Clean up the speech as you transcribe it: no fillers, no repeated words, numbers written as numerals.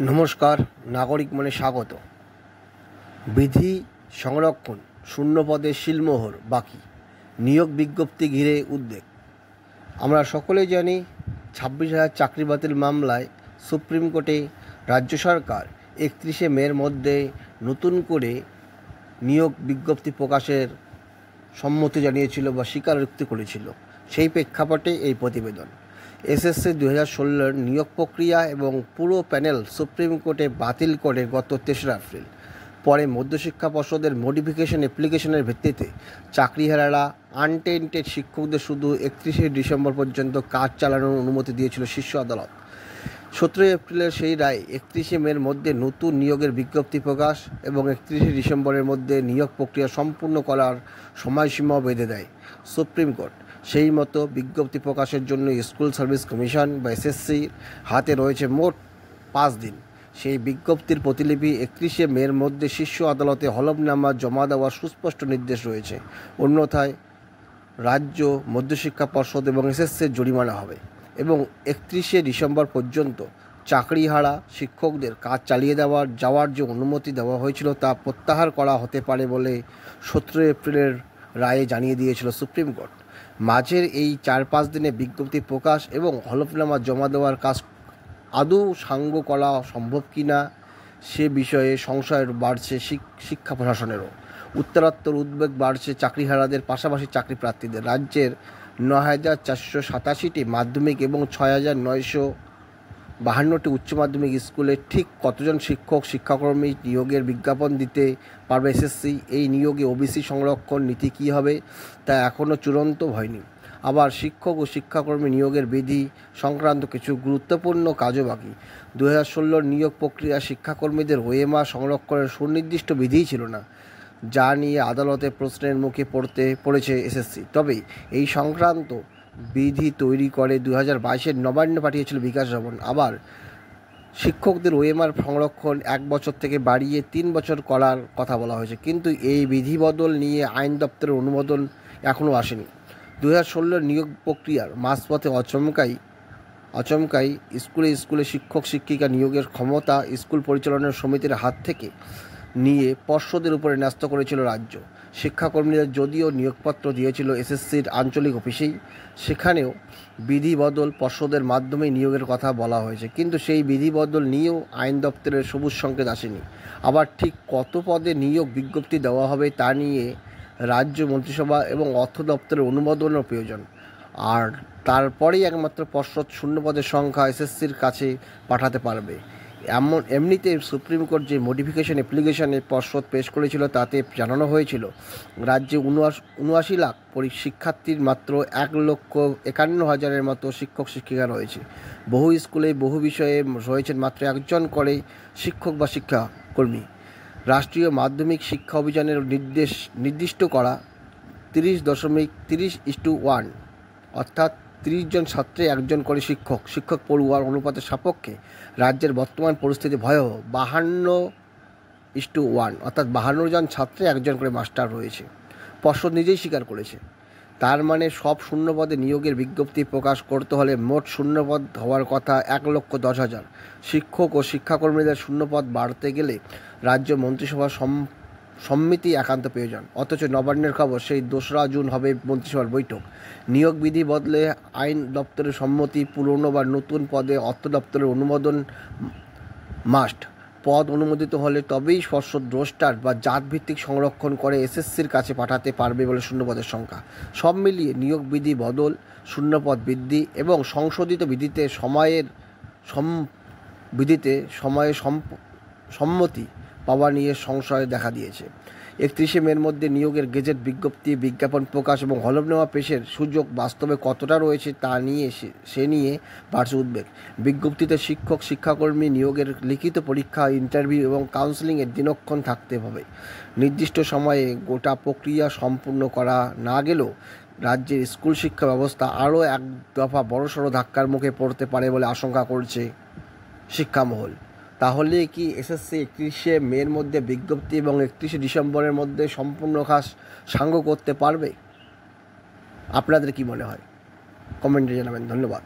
নমস্কার, নাগরিক মনে স্বাগত। বিধি সংরক্ষণ, শূন্যপদে শিলমোহর বাকি, নিয়োগ বিজ্ঞপ্তি ঘিরে উদ্বেগ। আমরা সকলেই জানি 26,000 চাকরি বাতিল মামলায় সুপ্রিম কোর্টে রাজ্য সরকার 31শে মের মধ্যে নতুন করে নিয়োগ বিজ্ঞপ্তি প্রকাশের সম্মতি জানিয়েছিল বা স্বীকারোক্তি করেছিল। সেই প্রেক্ষাপটে এই প্রতিবেদন। এসএসসি 2016 নিয়োগ প্রক্রিয়া এবং পুরো প্যানেল সুপ্রিম কোর্টে বাতিল করে গত 3রা এপ্রিল। পরে মধ্যশিক্ষা পর্ষদের মডিফিকেশন অ্যাপ্লিকেশনের ভিত্তিতে চাকরিহারারা আনটেন্টেড শিক্ষকদের শুধু 31শে ডিসেম্বর পর্যন্ত কাজ চালানোর অনুমতি দিয়েছিল শীর্ষ আদালত। 17 এপ্রিলের সেই রায় 31শে মের মধ্যে নতুন নিয়োগের বিজ্ঞপ্তি প্রকাশ এবং 31শে ডিসেম্বরের মধ্যে নিয়োগ প্রক্রিয়া সম্পূর্ণ করার সময়সীমাও বেঁধে দেয় সুপ্রিম কোর্ট। সেই মতো বিজ্ঞপ্তি প্রকাশের জন্য স্কুল সার্ভিস কমিশন বা এসএসসির হাতে রয়েছে মোট 5 দিন। সেই বিজ্ঞপ্তির প্রতিলিপি 31শে মের মধ্যে শীর্ষ আদালতে হলফনামা জমা দেওয়ার সুস্পষ্ট নির্দেশ রয়েছে। অন্যথায় রাজ্য মধ্যশিক্ষা পর্ষদ এবং এসএসসির জরিমানা হবে এবং 31শে ডিসেম্বর পর্যন্ত চাকরিহারা শিক্ষকদের কাজ চালিয়ে যাওয়ার যে অনুমতি দেওয়া হয়েছিল তা প্রত্যাহার করা হতে পারে বলে 17 এপ্রিলের রায়ে জানিয়ে দিয়েছিল সুপ্রিম কোর্ট। মাঝের এই 4-5 দিনে বিজ্ঞপ্তি প্রকাশ এবং হলফনামা জমা দেওয়ার কাজ আদৌ সাঙ্গ করা সম্ভব কি না সে বিষয়ে সংশয় বাড়ছে শিক্ষা প্রশাসনেরও। উত্তরোত্তর উদ্বেগ বাড়ছে চাকরিহারাদের পাশাপাশি চাকরি প্রার্থীদের। রাজ্যের 9,487টি মাধ্যমিক এবং 6,952টি উচ্চ মাধ্যমিক স্কুলে ঠিক কতজন শিক্ষাকর্মী নিয়োগের বিজ্ঞাপন দিতে পারবে এসএসসি? এই নিয়োগে ওবিসি সংরক্ষণ নীতি কী হবে তা এখনও চূড়ান্ত হয়নি। আবার শিক্ষক ও শিক্ষাকর্মী নিয়োগের বিধি সংক্রান্ত কিছু গুরুত্বপূর্ণ কাজও বাকি। 2016 নিয়োগ প্রক্রিয়া শিক্ষাকর্মীদের ওএমআর সংরক্ষণের সুনির্দিষ্ট বিধিই ছিল না, যা নিয়ে আদালতে প্রশ্নের মুখে পড়েছে এসএসসি। তবে এই সংক্রান্ত বিধি তৈরি করে 2022-এর নবান্নে পাঠিয়েছিল বিকাশ ভবন। আবার শিক্ষকদের ওএমআর সংরক্ষণ 1 বছর থেকে বাড়িয়ে 3 বছর করার কথা বলা হয়েছে, কিন্তু এই বিধি বদল নিয়ে আইন দপ্তরের অনুমোদন এখনও আসেনি। 2016 নিয়োগ প্রক্রিয়ার মাঝপথে আচমকাই স্কুলে শিক্ষক শিক্ষিকা নিয়োগের ক্ষমতা স্কুল পরিচালনা সমিতির হাত থেকে নিয়ে পর্ষদের উপরে ন্যস্ত করেছিল রাজ্য। শিক্ষাকর্মীরা যদিও নিয়োগপত্র দিয়েছিল এসএসসির আঞ্চলিক অফিসেই, সেখানেও বিধি বদল পর্ষদের মাধ্যমে নিয়োগের কথা বলা হয়েছে, কিন্তু সেই বিধি বদল নিয়েও আইন দপ্তরের সবুজ সংকেত আসেনি। আবার ঠিক কত পদে নিয়োগ বিজ্ঞপ্তি দেওয়া হবে তা নিয়ে রাজ্য মন্ত্রিসভা এবং অর্থ দপ্তরের অনুমোদনের প্রয়োজন, আর তারপরেই একমাত্র পর্ষদ শূন্যপদের সংখ্যা এসএসসির কাছে পাঠাতে পারবে। এমনিতে সুপ্রিম কোর্ট যে মডিফিকেশন অ্যাপ্লিকেশনে পর্ষদ পেশ করেছিল তাতে জানানো হয়েছিল রাজ্যে 79 লাখ শিক্ষার্থীর মাত্র 1,51,000-এর মতো শিক্ষক শিক্ষিকা রয়েছে। বহু স্কুলে বহু বিষয়ে রয়েছেন মাত্র 1জন করে শিক্ষক বা শিক্ষাকর্মী। রাষ্ট্রীয় মাধ্যমিক শিক্ষা অভিযানের নির্দিষ্ট করা 30.30:1 অর্থাৎ 30 জন ছাত্রে 1 জন করে শিক্ষক পড়ুয়ার অনুপাতের সাপেক্ষে রাজ্যের বর্তমান পরিস্থিতি ভয়াবহ। 52:1 অর্থাৎ 52 জন ছাত্রে 1 জন করে মাস্টার রয়েছে। পর্ষদ নিজেই স্বীকার করেছে। তার মানে সব শূন্যপদে নিয়োগের বিজ্ঞপ্তি প্রকাশ করতে হলে মোট শূন্যপদ হওয়ার কথা 1,10,000। শিক্ষক ও শিক্ষাকর্মীদের শূন্যপদ বাড়তে গেলে রাজ্য মন্ত্রিসভার সম্মতি একান্ত প্রয়োজন। অথচ নবান্নের খবর সেই 2রা জুন হবে মন্ত্রিসভার বৈঠক। নিয়োগ বিধি বদলে আইন দপ্তরের সম্মতি, পুরনো বা নতুন পদে অর্থ দপ্তরের অনুমোদন মাস্ট। পদ অনুমোদিত হলে তবেই পর্ষদ রোস্টার বা জাতভিত্তিক সংরক্ষণ করে এসএসসির কাছে পাঠাতে পারবে বলে শূন্যপদের সংখ্যা। সব মিলিয়ে নিয়োগ বিধি বদল, শূন্যপদ বৃদ্ধি এবং সংশোধিত বিধিতে সময়ে সম্মতি পাওয়া নিয়ে সংশয় দেখা দিয়েছে। 31শে মের মধ্যে নিয়োগের গেজেট বিজ্ঞপ্তি, বিজ্ঞাপন প্রকাশ এবং হলফনামা পেশের সুযোগ বাস্তবে কতটা রয়েছে তা নিয়ে বাড়ছে উদ্বেগ। বিজ্ঞপ্তিতে শিক্ষক শিক্ষাকর্মী নিয়োগের লিখিত পরীক্ষা, ইন্টারভিউ এবং কাউন্সেলিংয়ের দিনক্ষণ থাকতে হবে। নির্দিষ্ট সময়ে গোটা প্রক্রিয়া সম্পূর্ণ করা না গেলেও রাজ্যের স্কুল শিক্ষা ব্যবস্থা আরও এক দফা বড়সড় ধাক্কার মুখে পড়তে পারে বলে আশঙ্কা করছে শিক্ষামহল। তাহলে কি এসএসসি 31শে মের মধ্যে বিজ্ঞপ্তি এবং 31শে ডিসেম্বরের মধ্যে সম্পূর্ণ কাজ সাঙ্গ করতে পারবে? আপনাদের কি মনে হয়? কমেন্টে জানাবেন। ধন্যবাদ।